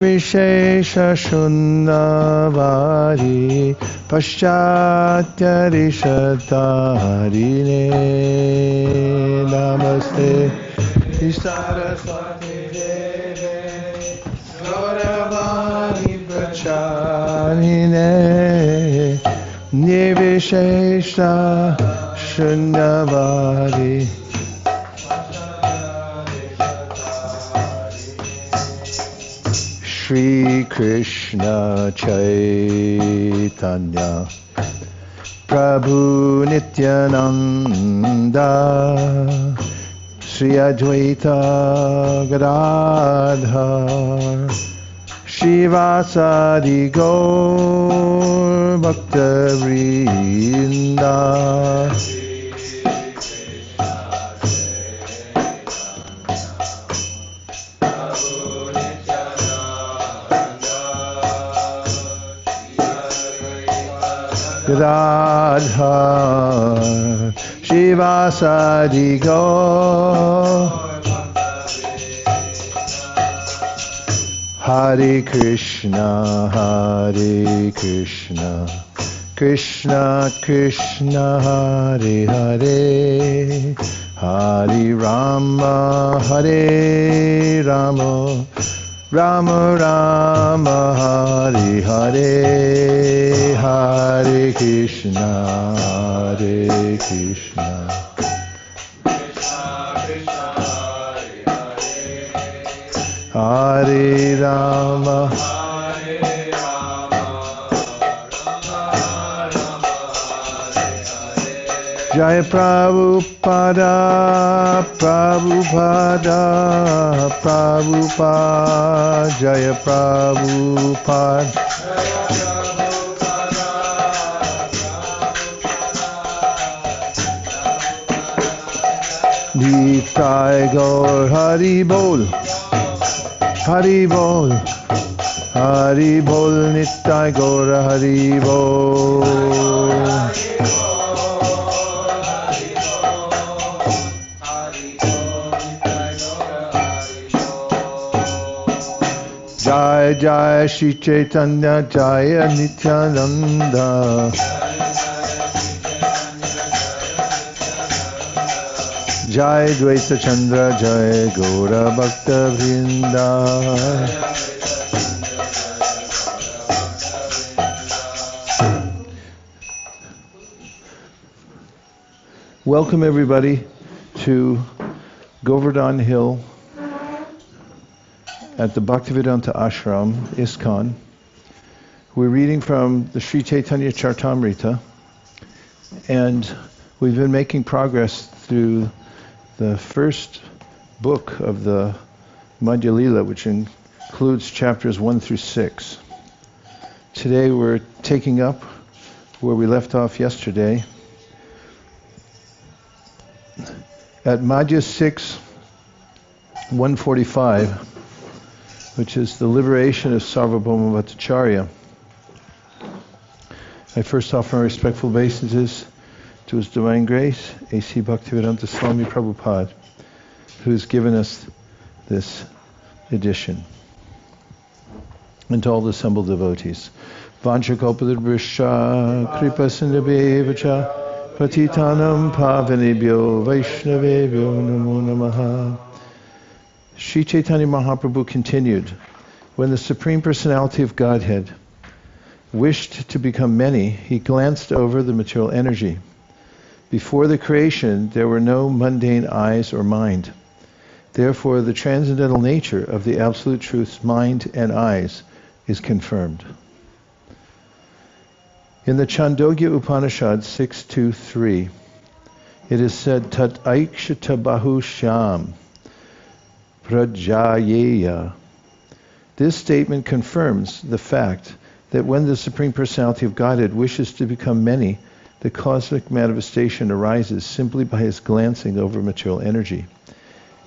Vishesha Shunnavadi Paschatya Rishatarine Namaste Saraswati Deve Gauravani Pracharine Nirvishesha Shunnavadi Shri Krishna Caitanya Prabhu Nityananda Shri Advaita Gadadhar Shivasadi Gaur Bhakta Vrinda Gadadhar Shivasadi Gaur Hare Krishna Krishna Krishna Hare Hare Hare Rama Hare Rama Rama Rama Hare Hare Hare Krishna Hare Rama Jaya Prabhupada Prabhupada Prabhupada Jaya Prabhupada Nitai Gaur Hari Bol Hari Bol Hari Bol Nitai Gaur Hari Bol Jai Jai Shri Caitanya Jaya Nityananda Jai Dvaita Chandra Jai Gaura Bhakta Vrinda Welcome everybody to Govardhana Hill at the Bhaktivedanta Ashram, ISKCON. We're reading from the Sri Caitanya Charitamrita, and we've been making progress through the first book of the Madhya Lila, which includes chapters 1 through 6. Today we're taking up where we left off yesterday at Madhya 6, 145, which is the liberation of Sarvabhauma Bhattacharya. I first offer my respectful obeisances to His Divine Grace, A.C. Bhaktivedanta Swami Prabhupada, who has given us this edition, and to all the assembled devotees. Vancha kalpadribhrischa kripa sindhubheva patitanam pavanebhyo vaishnavebhyo namo namaha. Sri Chaitanya Mahaprabhu continued, when the Supreme Personality of Godhead wished to become many, he glanced over the material energy. Before the creation, there were no mundane eyes or mind. Therefore, the transcendental nature of the Absolute Truth's mind and eyes is confirmed. In the Chandogya Upanishad 6.2.3, it is said, Tat aikshata bahu shyam prajayeya. This statement confirms the fact that when the Supreme Personality of Godhead wishes to become many, the cosmic manifestation arises simply by his glancing over material energy.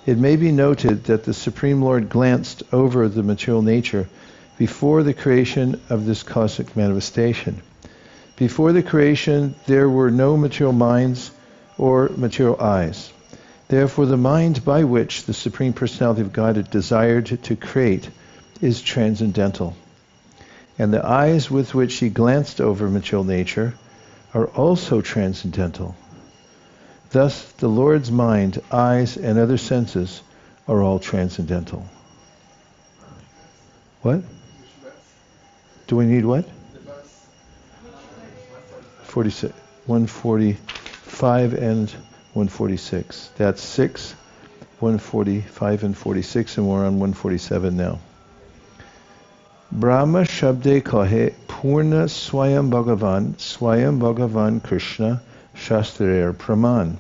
It may be noted that the Supreme Lord glanced over the material nature before the creation of this cosmic manifestation. Before the creation, there were no material minds or material eyes. Therefore, the mind by which the Supreme Personality of Godhead desired to create is transcendental, and the eyes with which he glanced over material nature are also transcendental. Thus, the Lord's mind, eyes, and other senses are all transcendental. What? Do we need what? 46, 145 and 146. That's 6, 145 and 46, and we're on 147 now. Brahma Shabde Kahe Purna Swayam Bhagavan Krishna Shastrayer Praman.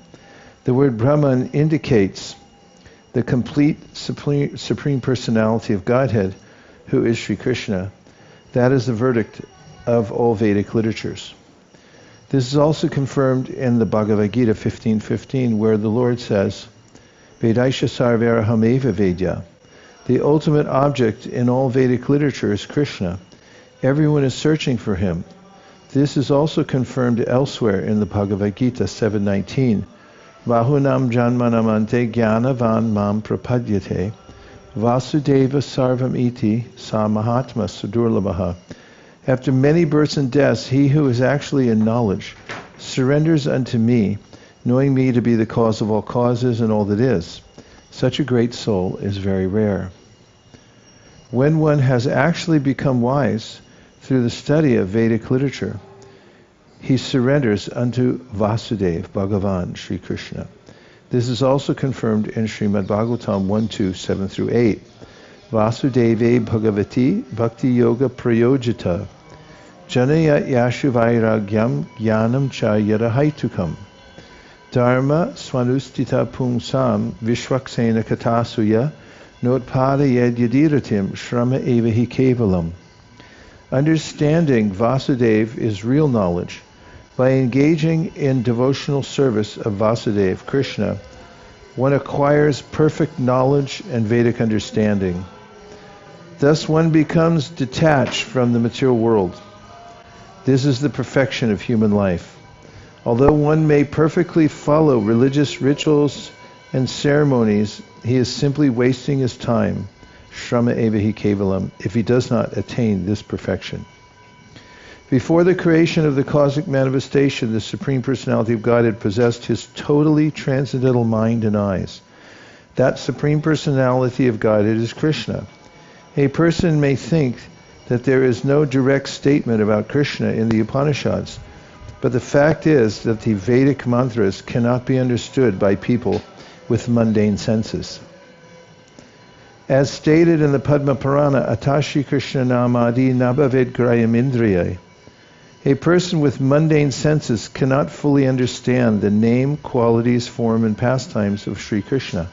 The word Brahman indicates the complete Supreme Personality of Godhead, who is Sri Krishna. That is the verdict of all Vedic literatures. This is also confirmed in the Bhagavad Gita 15:15, where the Lord says, Vedaisha Sarvarahameva Vedya. The ultimate object in all Vedic literature is Krishna. Everyone is searching for him. This is also confirmed elsewhere in the Bhagavad Gita 7:19. Vahunam janmanamante jnanavan mam prapadyate vasudeva sarvam iti sa mahatma sudurlabhaha. After many births and deaths, he who is actually in knowledge surrenders unto me, knowing me to be the cause of all causes and all that is. Such a great soul is very rare. When one has actually become wise through the study of Vedic literature, he surrenders unto Vasudeva, Bhagavan, Sri Krishna. This is also confirmed in Srimad Bhagavatam 1:2, 7 through 8. Vasudeve Bhagavati Bhakti Yoga Prayojita Janaya Yashu Vairagyam Jnanam Cha Yadahaitukam Dharma Swanustita Pungsam Vishwaksena Katasuya Notpada Yed Yadiratim Shrama Evahi Kevalam. Understanding Vasudeva is real knowledge. By engaging in devotional service of Vasudeva, Krishna, one acquires perfect knowledge and Vedic understanding. Thus one becomes detached from the material world. This is the perfection of human life. Although one may perfectly follow religious rituals and ceremonies, he is simply wasting his time, Shrama Evahi Kevalam, if he does not attain this perfection. Before the creation of the cosmic manifestation, the Supreme Personality of Godhead possessed his totally transcendental mind and eyes. That Supreme Personality of Godhead is Krishna. A person may think that there is no direct statement about Krishna in the Upanishads, but the fact is that the Vedic mantras cannot be understood by people with mundane senses. As stated in the Padma Purana, Atashi Krishna Namadi Nabhavet Grayam Indriya. A person with mundane senses cannot fully understand the name, qualities, form, and pastimes of Sri Krishna.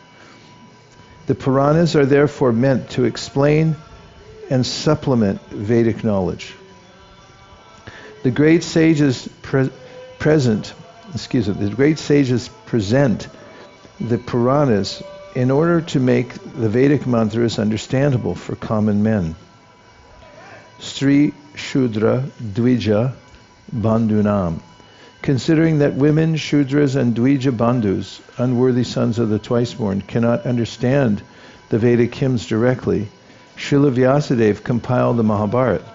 The Puranas are therefore meant to explain and supplement Vedic knowledge. The great sages present the Puranas in order to make the Vedic mantras understandable for common men. Stri Shudra Dvija Bandhunam. Considering that women, Shudras, and Dvija Bandhus, unworthy sons of the twice-born, cannot understand the Vedic hymns directly, Srila Vyasadeva compiled the Mahabharata.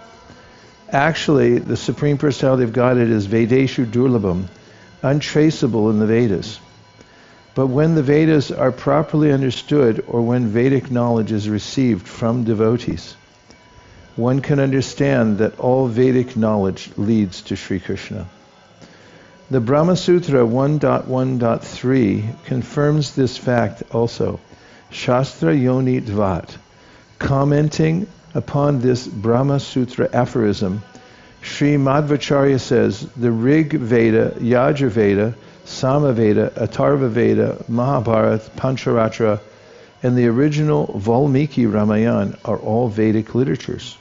Actually, the Supreme Personality of Godhead is Vedeshu Durlabham, untraceable in the Vedas. But when the Vedas are properly understood, or when Vedic knowledge is received from devotees, one can understand that all Vedic knowledge leads to Sri Krishna. The Brahma Sutra 1.1.3 confirms this fact also. Shastra Yoni Dvat. Commenting upon this Brahma Sutra aphorism, Sri Madhvacharya says, the Rig Veda, Yajurveda, Samaveda, Atharva Veda, Mahabharata, Pancharatra, and the original Valmiki Ramayana are all Vedic literatures.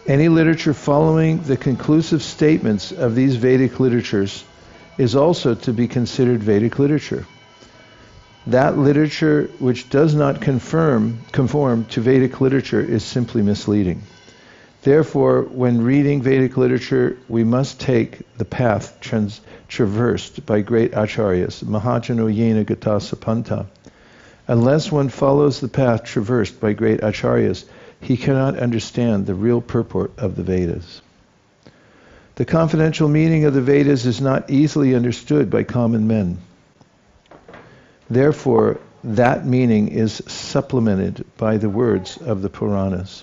Any literature following the conclusive statements of these Vedic literatures is also to be considered Vedic literature. That literature which does not conform to Vedic literature is simply misleading. Therefore, when reading Vedic literature, we must take the path traversed by great acharyas, Mahajano Yena Gata Sapanta, Unless one follows the path traversed by great acharyas, he cannot understand the real purport of the Vedas. The confidential meaning of the Vedas is not easily understood by common men. Therefore, that meaning is supplemented by the words of the Puranas.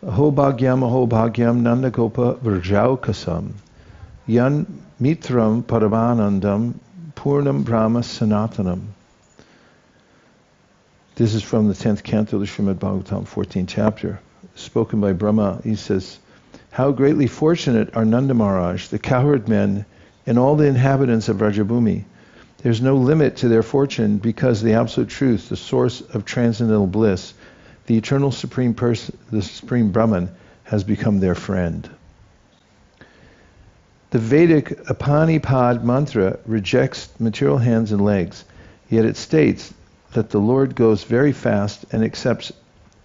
Ahobhagyam nandagopa vrjaukasam yan mitram paramanandam purnam brahma sanatanam. This is from the 10th canto of the Srimad Bhagavatam, 14th chapter. Spoken by Brahma, he says, "How greatly fortunate are Nanda Maharaj, the cowherd men, and all the inhabitants of Rajabhumi. There's no limit to their fortune because the Absolute Truth, the source of transcendental bliss, the eternal Supreme Person, the Supreme Brahman, has become their friend." The Vedic Apanipad mantra rejects material hands and legs, yet it states that the Lord goes very fast and accepts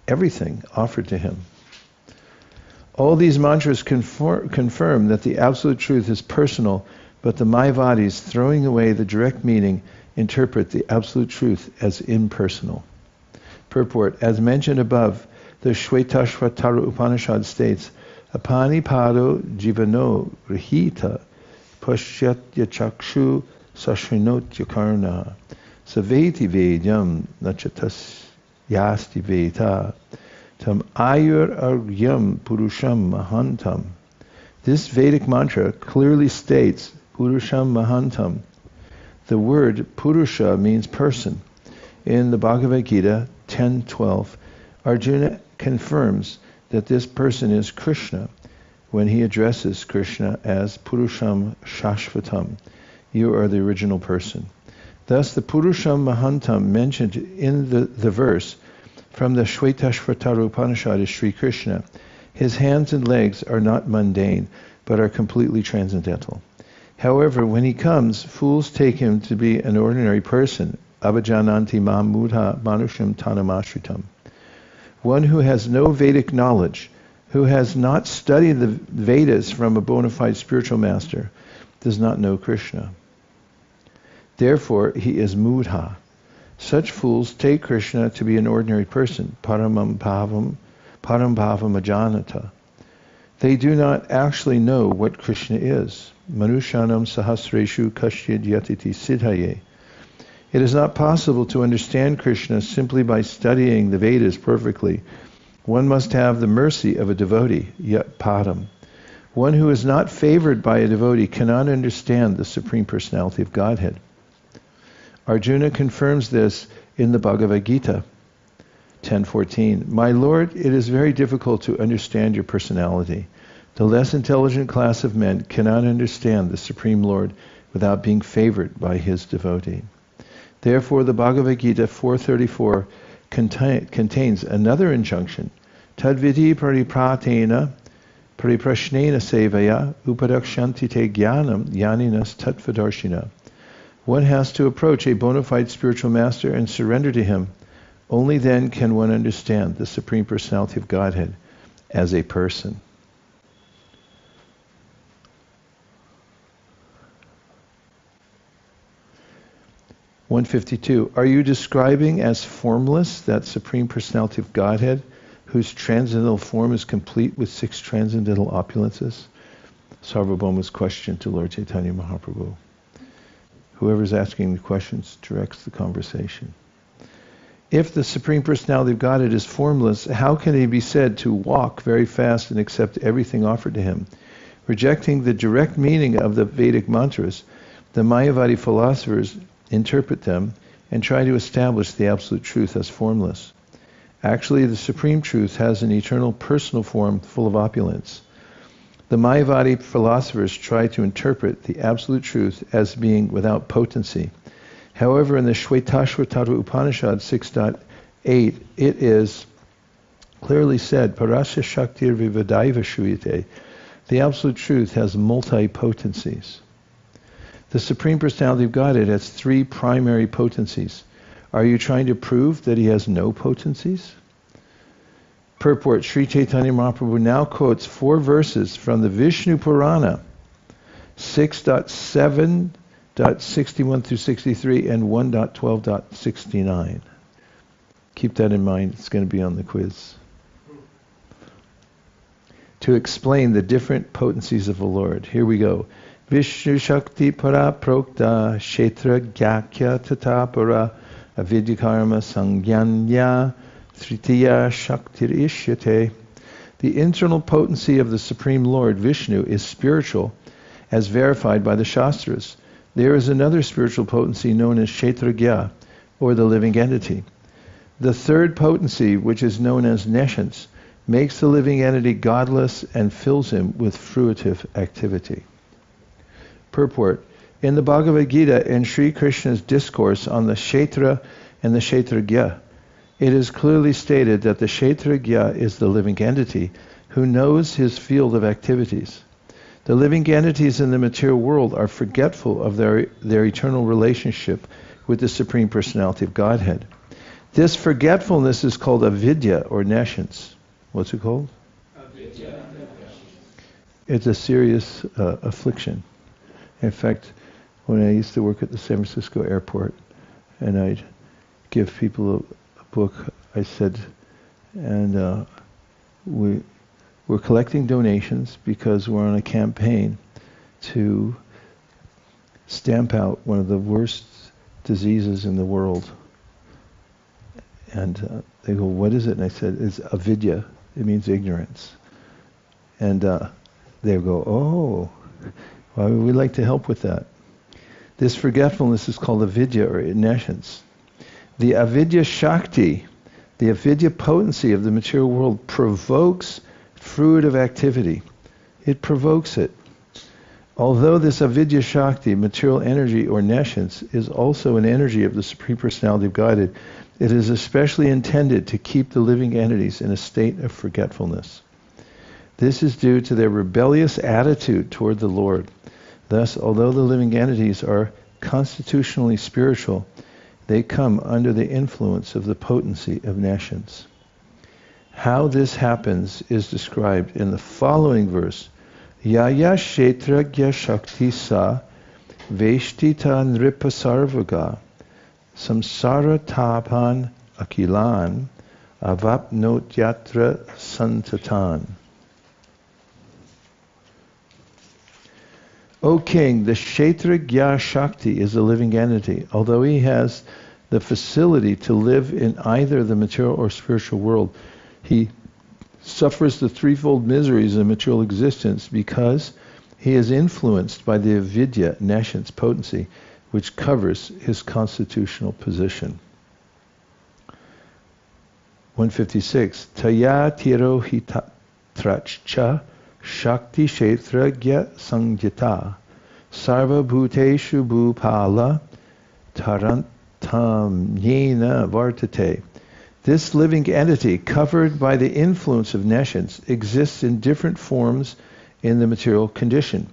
everything offered to him. All these mantras confirm that the Absolute Truth is personal, but the Mayavadis, throwing away the direct meaning, interpret the Absolute Truth as impersonal. Purport: as mentioned above, the Shvetashvatara Upanishad states, Apanipado jivano rihita pashyatya chakshu sashrinotya karna saveti vedyam nachatas yasti veta tam ayur aryam purusham mahantam. This Vedic mantra clearly states purusham mahantam. The word purusha means person. In the Bhagavad Gita 10:12, Arjuna confirms that this person is Krishna when he addresses Krishna as Purusham Shashvatam. You are the original person. Thus the Purusham Mahantam mentioned in the verse from the Shvetashvatara Upanishad is Sri Krishna. His hands and legs are not mundane, but are completely transcendental. However, when he comes, fools take him to be an ordinary person. Abhajananti mam mudha manusham tanamashritam. One who has no Vedic knowledge, who has not studied the Vedas from a bona fide spiritual master, does not know Krishna. Therefore, he is mudha. Such fools take Krishna to be an ordinary person, param bhavam ajanata. They do not actually know what Krishna is. Manushanam sahasreshu kashyad yatiti siddhaye. It is not possible to understand Krishna simply by studying the Vedas perfectly. One must have the mercy of a devotee, yat padam. One who is not favored by a devotee cannot understand the Supreme Personality of Godhead. Arjuna confirms this in the Bhagavad Gita 10:14. My Lord, it is very difficult to understand your personality. The less intelligent class of men cannot understand the Supreme Lord without being favored by his devotee. Therefore, the Bhagavad Gita 4:34 contains another injunction. Tadviti paripratena pariprashnena sevaya upadakshanti te jnanam yaninas tattvadarshina. One has to approach a bona fide spiritual master and surrender to him. Only then can one understand the Supreme Personality of Godhead as a person. (152) Are you describing as formless that Supreme Personality of Godhead, whose transcendental form is complete with 6 transcendental opulences? Sarvabhauma's question to Lord Chaitanya Mahaprabhu. Whoever's asking the questions directs the conversation. If the Supreme Personality of Godhead is formless, how can he be said to walk very fast and accept everything offered to him? Rejecting the direct meaning of the Vedic mantras, the Mayavadi philosophers interpret them and try to establish the Absolute Truth as formless. Actually, the Supreme Truth has an eternal personal form full of opulence. The Mayavadi philosophers try to interpret the Absolute Truth as being without potency. However, in the Shvetashvatara Upanishad 6.8, it is clearly said, Parasya Shaktir Vivadaiva Shuyate. The Absolute Truth has multi-potencies. The Supreme Personality of Godhead has 3 primary potencies. Are you trying to prove that he has no potencies? Purport: Sri Chaitanya Mahaprabhu now quotes 4 verses from the Vishnu Purana 6.7 1.61 through 63 and 1.12.69. Keep that in mind. It's going to be on the quiz. To explain the different potencies of the Lord. Here we go. Vishnu Shakti Para Prokta Kshetra Gyakya Tatapara Avidya Karma Sangyanya Tritiya Shaktir Ishyate. The internal potency of the Supreme Lord, Vishnu, is spiritual, as verified by the Shastras. There is another spiritual potency known as Kshetragya, or the living entity. The third potency, which is known as nescience, makes the living entity godless and fills him with fruitive activity. Purport. In the Bhagavad Gita, in Sri Krishna's discourse on the Kshetra and the Kshetragya, it is clearly stated that the Kshetragya is the living entity who knows his field of activities. The living entities in the material world are forgetful of their eternal relationship with the Supreme Personality of Godhead. This forgetfulness is called avidya, or nescience. What's it called? Avidya. It's a serious affliction. In fact, when I used to work at the San Francisco airport, and I'd give people a book, I said, and we're collecting donations because we're on a campaign to stamp out one of the worst diseases in the world. And they go, what is it? And I said, it's avidya. It means ignorance. And they go, oh, well, we'd like to help with that. This forgetfulness is called avidya, or nescience. The avidya shakti, the avidya potency of the material world, provokes fruitive activity. It provokes it. Although this avidya shakti, material energy or nescience, is also an energy of the Supreme Personality of Godhead, it is especially intended to keep the living entities in a state of forgetfulness. This is due to their rebellious attitude toward the Lord. Thus, although the living entities are constitutionally spiritual, they come under the influence of the potency of nescience. How this happens is described in the following verse. Yaya Kshetragya Shakti Sa Veshtita Nripa Sarvaga Samsara Tapan Akilan Avapnot Yatra Santatan. O King, the Kshetragya Shakti is a living entity. Although he has the facility to live in either the material or spiritual world, he suffers the threefold miseries of material existence because he is influenced by the avidya, nescience, potency, which covers his constitutional position. 156. Taya tiro hitrachcha shakti kshetragya sangjita sarva bhuteshu bhupala tarantam yena vartate. This living entity, covered by the influence of nescience, exists in different forms in the material condition.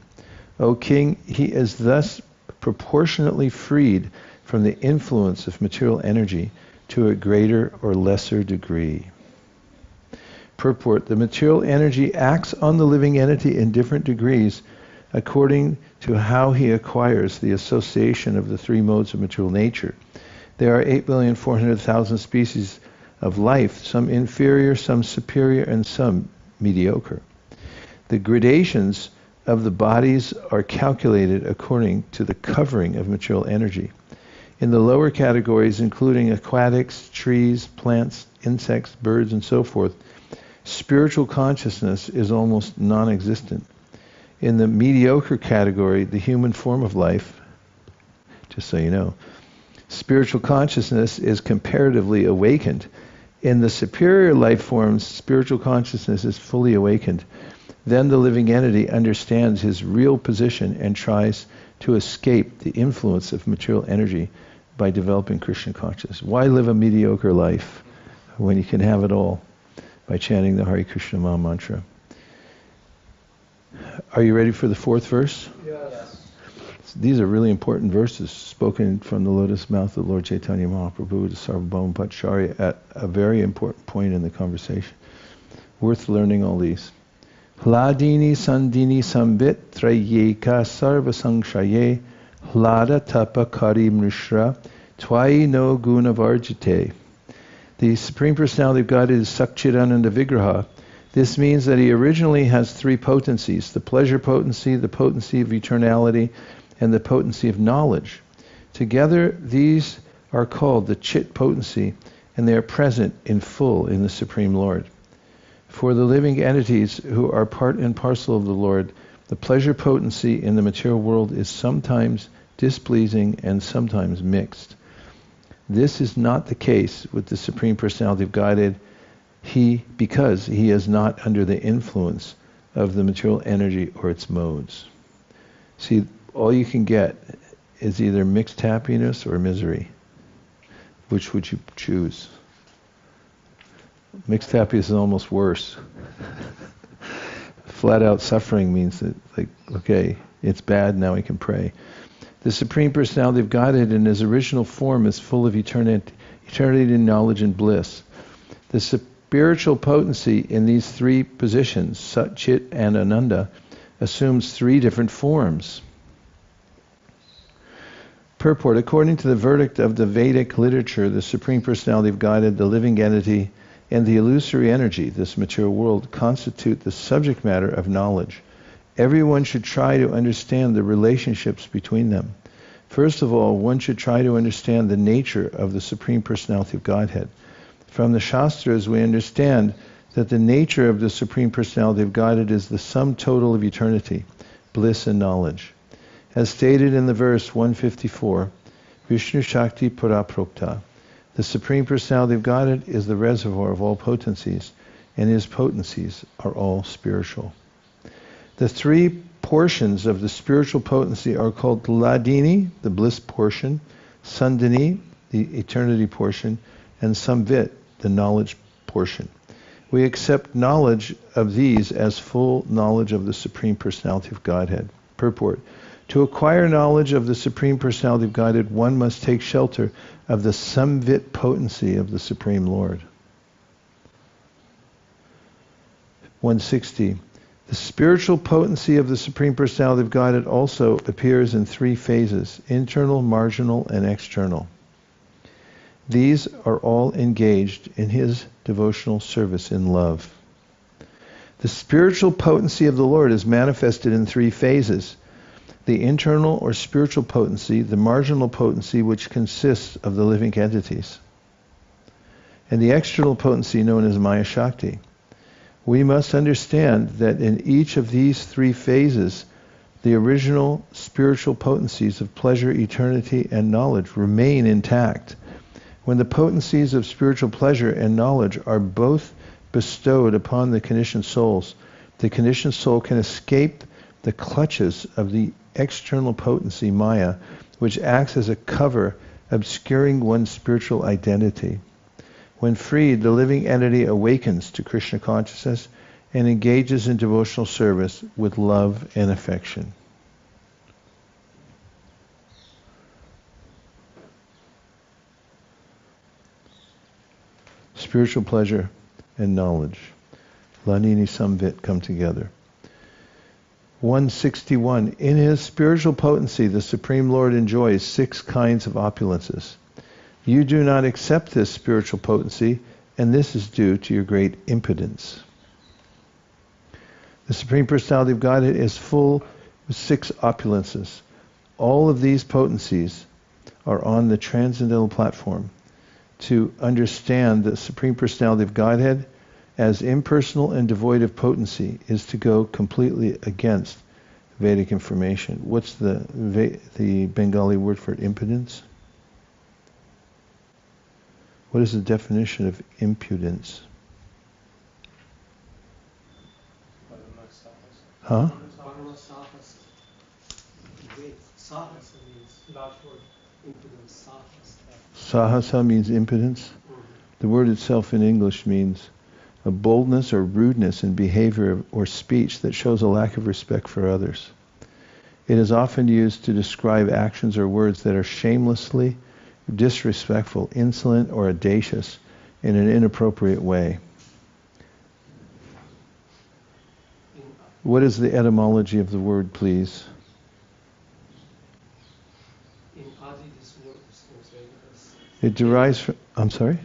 O King, he is thus proportionately freed from the influence of material energy to a greater or lesser degree. Purport. The material energy acts on the living entity in different degrees according to how he acquires the association of the three modes of material nature. There are 8,400,000 species of life, some inferior, some superior, and some mediocre. The gradations of the bodies are calculated according to the covering of material energy. In the lower categories, including aquatics, trees, plants, insects, birds, and so forth, spiritual consciousness is almost non-existent. In the mediocre category, the human form of life, just so you know, spiritual consciousness is comparatively awakened. In the superior life forms, spiritual consciousness is fully awakened. Then the living entity understands his real position and tries to escape the influence of material energy by developing Krishna consciousness. Why live a mediocre life when you can have it all by chanting the Hare Krishna Maha Mantra? Are you ready for the fourth verse? Yes. These are really important verses spoken from the lotus mouth of Lord Chaitanya Mahaprabhu to Sarvabhauma Bhattacharya at a very important point in the conversation. Worth learning all these. Hladini sandini sambit trayeka sarva sangshaye Hlada tapa kari mrishra twai no gunavarjite. The Supreme Personality of God is Sakchidananda Vigraha. This means that he originally has three potencies: the pleasure potency, the potency of eternality, and the potency of knowledge. Together, these are called the Chit potency, and they are present in full in the Supreme Lord. For the living entities who are part and parcel of the Lord, the pleasure potency in the material world is sometimes displeasing and sometimes mixed. This is not the case with the Supreme Personality of Godhead, because he is not under the influence of the material energy or its modes. See, all you can get is either mixed happiness or misery. Which would you choose? Mixed happiness is almost worse. Flat out suffering means that, like, okay, it's bad, now we can pray. The Supreme Personality of Godhead in his original form is full of eternity, knowledge, and bliss. The spiritual potency in these three positions, Sat, Chit, and Ananda, assumes three different forms. Purport: according to the verdict of the Vedic literature, the Supreme Personality of Godhead, the living entity, and the illusory energy, this material world, constitute the subject matter of knowledge. Everyone should try to understand the relationships between them. First of all, one should try to understand the nature of the Supreme Personality of Godhead. From the Shastras, we understand that the nature of the Supreme Personality of Godhead is the sum total of eternity, bliss, and knowledge. As stated in the verse 154, Vishnu Shakti Paraprokta, the Supreme Personality of Godhead is the reservoir of all potencies, and his potencies are all spiritual. The three portions of the spiritual potency are called Hladini, the bliss portion, Sandini, the eternity portion, and Samvit, the knowledge portion. We accept knowledge of these as full knowledge of the Supreme Personality of Godhead. Purport: to acquire knowledge of the Supreme Personality of Godhead, one must take shelter of the Samvit potency of the Supreme Lord. 160. The spiritual potency of the Supreme Personality of Godhead also appears in three phases: internal, marginal, and external. These are all engaged in his devotional service in love. The spiritual potency of the Lord is manifested in three phases: the internal or spiritual potency, the marginal potency which consists of the living entities, and the external potency known as Maya Shakti. We must understand that in each of these three phases, the original spiritual potencies of pleasure, eternity, and knowledge remain intact. When the potencies of spiritual pleasure and knowledge are both bestowed upon the conditioned souls, the conditioned soul can escape the clutches of the external potency, Maya, which acts as a cover obscuring one's spiritual identity. When freed, the living entity awakens to Krishna consciousness and engages in devotional service with love and affection. Spiritual pleasure and knowledge, Lanini Samvit, come together. 161. In his spiritual potency, the Supreme Lord enjoys 6 kinds of opulences. You do not accept this spiritual potency, and this is due to your great impotence. The Supreme Personality of Godhead is full of 6 opulences. All of these potencies are on the transcendental platform. To understand the Supreme Personality of Godhead as impersonal and devoid of potency is to go completely against Vedic information. What's the Bengali word for impudence? What is the definition of impudence? Huh? Sahasa means impudence. The word itself in English means a boldness or rudeness in behavior or speech that shows a lack of respect for others. It is often used to describe actions or words that are shamelessly disrespectful, insolent, or audacious in an inappropriate way. What is the etymology of the word, please? It derives from, I'm sorry?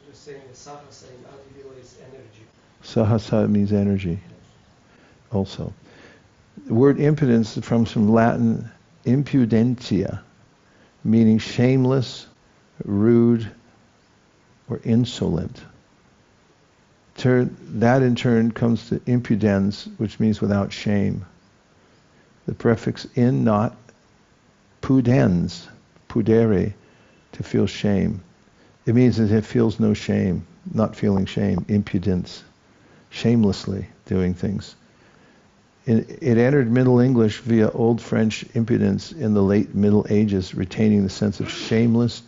You're saying sahasa in Adi is energy. Sahasa means energy also. The word impudence comes from Latin impudentia, meaning shameless, rude, or insolent. That in turn comes to impudens, which means without shame. The prefix in, not, pudens, pudere, to feel shame. It means that it feels no shame, not feeling shame, impudence, shamelessly doing things. It entered Middle English via Old French impudence in the late Middle Ages, retaining the sense of shameless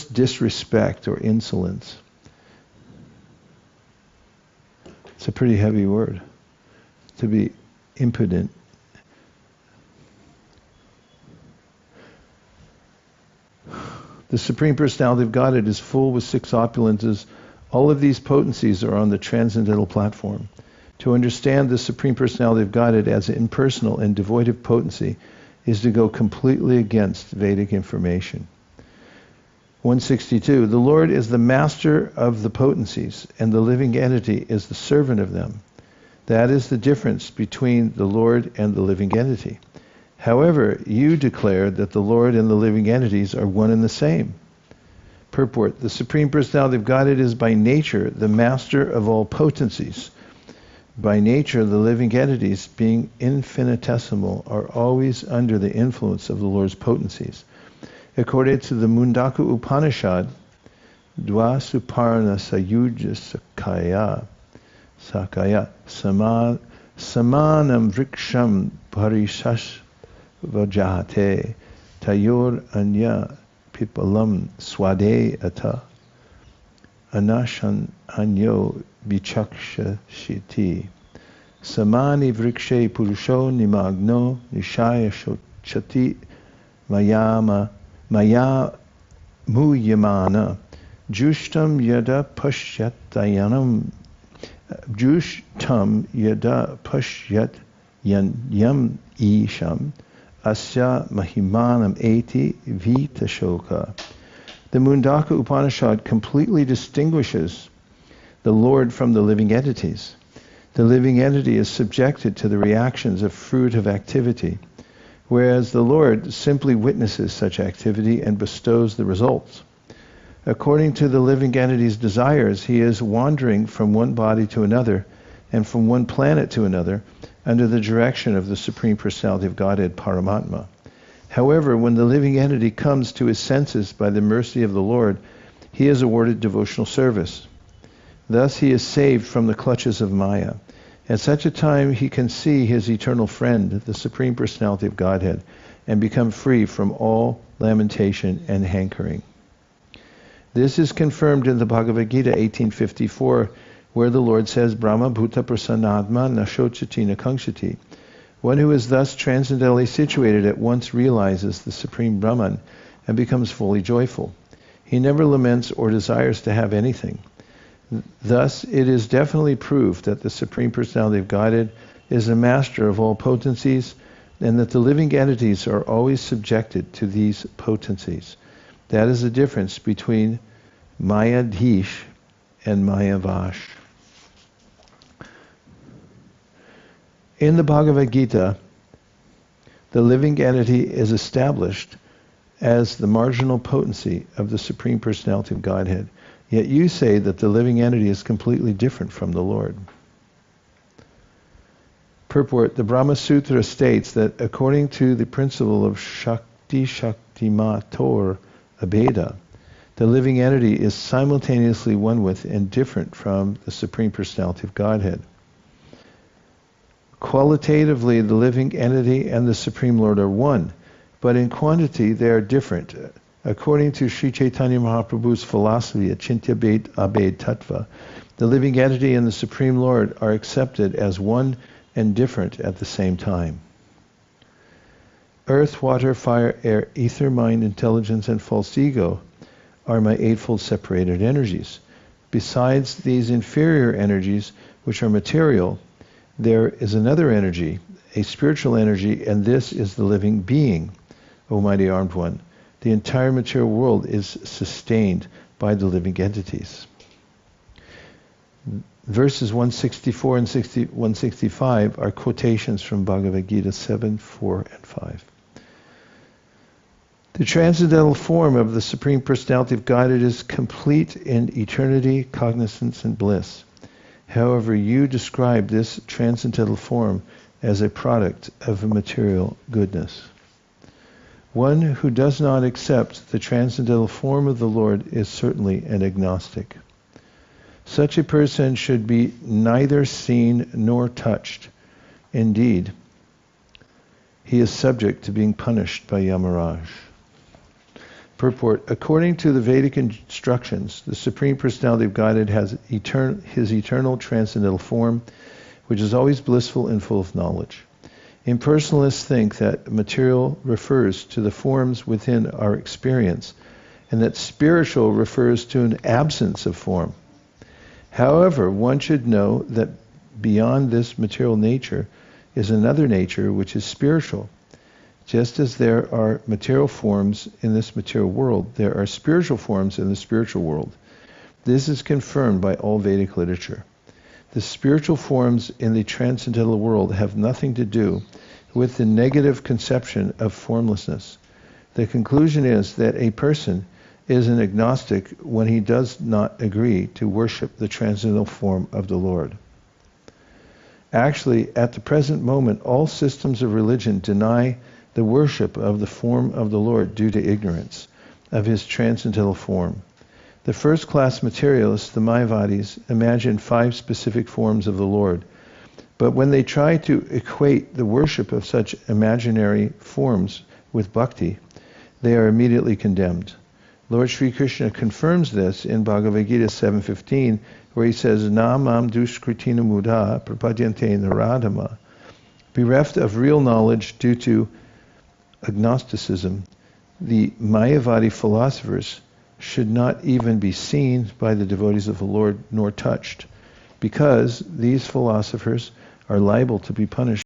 disrespect or insolence. It's a pretty heavy word, to be impudent. The Supreme Personality of Godhead is full with 6 opulences. All of these potencies are on the transcendental platform. To understand the Supreme Personality of Godhead as impersonal and devoid of potency is to go completely against Vedic information. 162. The Lord is the master of the potencies, and the living entity is the servant of them. That is the difference between the Lord and the living entity. However, you declare that the Lord and the living entities are one and the same. Purport. The Supreme Personality of Godhead is by nature the master of all potencies. By nature, the living entities, being infinitesimal, are always under the influence of the Lord's potencies. According to the Mundaka Upanishad, Dva Suparna Sayuja Sakaya Samanam Vriksham Parishash Vajahate Tayor Anya Pipalam Swade Ata Anashan Anyo Vichaksha Shiti Samani Vrikshe Purusho Nimagno Nishaya Chati Maya Muyamana Jushtam Yada Pashyatayanam Jushtam Yada Pashyat Yam Isham Asya Mahimanam Eti Vitashoka. The Mundaka Upanishad completely distinguishes the Lord from the living entities. The living entity is subjected to the reactions of fruitive activity, whereas the Lord simply witnesses such activity and bestows the results. According to the living entity's desires, he is wandering from one body to another and from one planet to another under the direction of the Supreme Personality of Godhead, Paramatma. However, when the living entity comes to his senses by the mercy of the Lord, he is awarded devotional service. Thus he is saved from the clutches of Maya. At such a time he can see his eternal friend, the Supreme Personality of Godhead, and become free from all lamentation and hankering. This is confirmed in the Bhagavad Gita 1854, where the Lord says, Brahma Bhuta Prasannatma Nashochati Nakangshati. One who is thus transcendentally situated at once realizes the Supreme Brahman and becomes fully joyful. He never laments or desires to have anything. Thus, it is definitely proved that the Supreme Personality of Godhead is the master of all potencies, and that the living entities are always subjected to these potencies. That is the difference between Mayadhish and Mayavash. In the Bhagavad Gita, the living entity is established as the marginal potency of the Supreme Personality of Godhead. Yet you say that the living entity is completely different from the Lord. Purport. The Brahma Sutra states that according to the principle of Shakti Shaktimator Abheda, the living entity is simultaneously one with and different from the Supreme Personality of Godhead. Qualitatively, the living entity and the Supreme Lord are one, but in quantity they are different. According to Sri Caitanya Mahaprabhu's philosophy, Achintya Abhed Tattva, the living entity and the Supreme Lord are accepted as one and different at the same time. Earth, water, fire, air, ether, mind, intelligence, and false ego are my eightfold separated energies. Besides these inferior energies, which are material, there is another energy, a spiritual energy, and this is the living being, O mighty armed one. The entire material world is sustained by the living entities. Verses 164 and 165 are quotations from Bhagavad Gita 7, 4, and 5. The transcendental form of the Supreme Personality of Godhead is complete in eternity, cognizance, and bliss. However, you describe this transcendental form as a product of a material goodness. One who does not accept the transcendental form of the Lord is certainly an agnostic. Such a person should be neither seen nor touched. Indeed, he is subject to being punished by Yamaraj. Purport: according to the Vedic instructions, the Supreme Personality of Godhead has his eternal transcendental form, which is always blissful and full of knowledge. Impersonalists think that material refers to the forms within our experience, and that spiritual refers to an absence of form. However, one should know that beyond this material nature is another nature which is spiritual. Just as there are material forms in this material world, there are spiritual forms in the spiritual world. This is confirmed by all Vedic literature. The spiritual forms in the transcendental world have nothing to do with the negative conception of formlessness. The conclusion is that a person is an agnostic when he does not agree to worship the transcendental form of the Lord. Actually, at the present moment, all systems of religion deny the worship of the form of the Lord due to ignorance of his transcendental form. The first-class materialists, the Mayavadis, imagine 5 specific forms of the Lord, but when they try to equate the worship of such imaginary forms with bhakti, they are immediately condemned. Lord Sri Krishna confirms this in Bhagavad Gita 7:15, where he says, "Na mam duskritina muda prapadyante naradhama." Bereft of real knowledge due to agnosticism, the Mayavadi philosophers should not even be seen by the devotees of the Lord nor touched, because these philosophers are liable to be punished